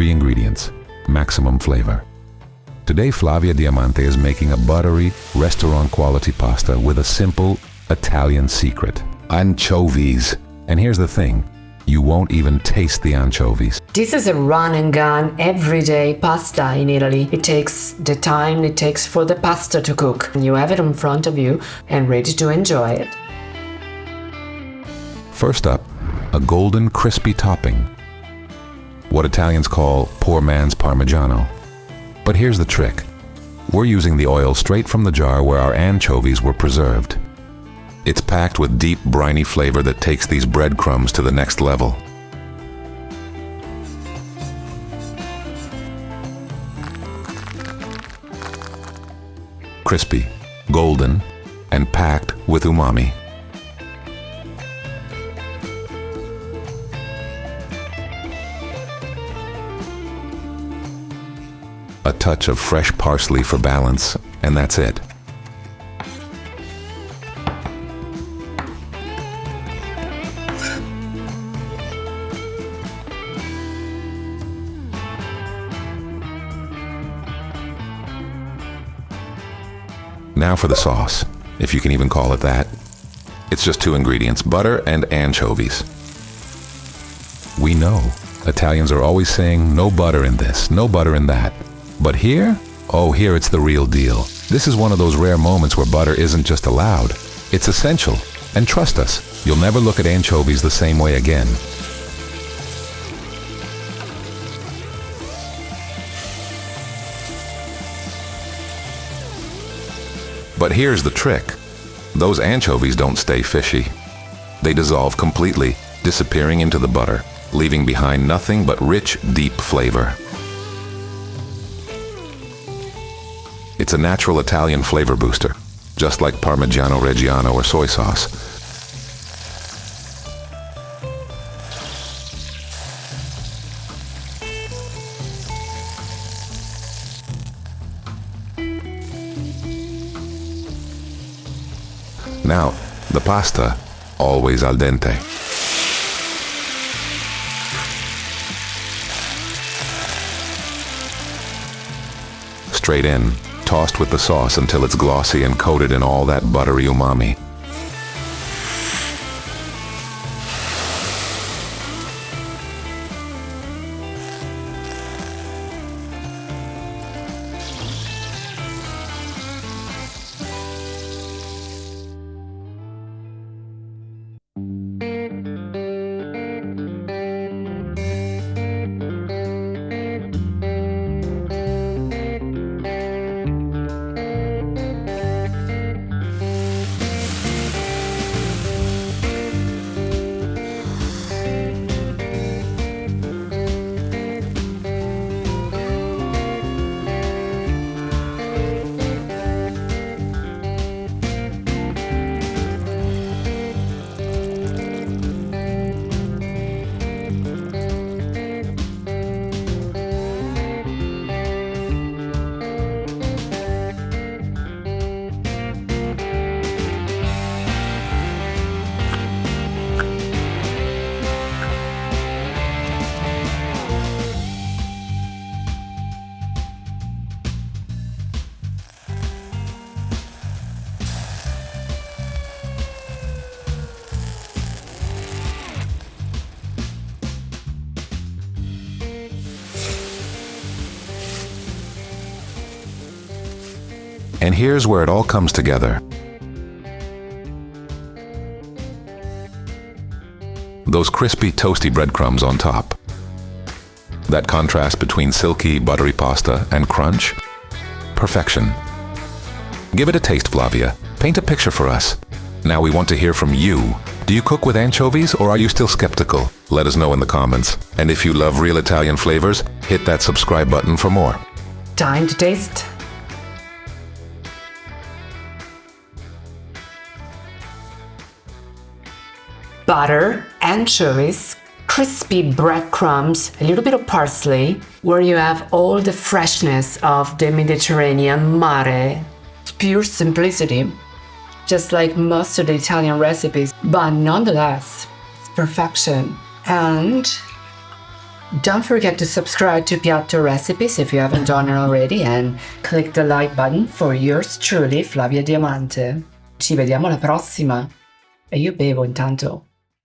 3 ingredients, maximum flavor. Today, Flavia Diamante is making a buttery, restaurant-quality pasta with a simple Italian secret: anchovies. And here's the thing, you won't even taste the anchovies. This is a run and gun everyday pasta in Italy. It takes the time it takes for the pasta to cook. You have it in front of you and ready to enjoy it. First up, a golden crispy topping, what Italians call poor man's Parmigiano. But here's the trick. We're using the oil straight from the jar where our anchovies were preserved. It's packed with deep, briny flavor that takes these breadcrumbs to the next level. Crispy, golden, and packed with umami. A touch of fresh parsley for balance, and that's it. Now for the sauce, if you can even call it that. It's just 2 ingredients, butter and anchovies. We know, Italians are always saying no butter in this, no butter in that. But here, oh, here it's the real deal. This is one of those rare moments where butter isn't just allowed, it's essential. And trust us, you'll never look at anchovies the same way again. But here's the trick. Those anchovies don't stay fishy. They dissolve completely, disappearing into the butter, leaving behind nothing but rich, deep flavor. It's a natural Italian flavor booster, just like Parmigiano Reggiano or soy sauce. Now, the pasta, always al dente. Straight in, tossed with the sauce until it's glossy and coated in all that buttery umami. And here's where it all comes together. Those crispy, toasty breadcrumbs on top. That contrast between silky, buttery pasta and crunch. Perfection. Give it a taste, Flavia. Paint a picture for us. Now we want to hear from you. Do you cook with anchovies or are you still skeptical? Let us know in the comments. And if you love real Italian flavors, hit that subscribe button for more. Time to taste. Butter, anchovies, crispy breadcrumbs, a little bit of parsley, where you have all the freshness of the Mediterranean mare. It's pure simplicity, just like most of the Italian recipes, but nonetheless, it's perfection. And Don't forget to subscribe to Piatto Recipes if you haven't done it already, and click the like button for yours truly, Flavia Diamante. Ci vediamo alla prossima! E io bevo intanto.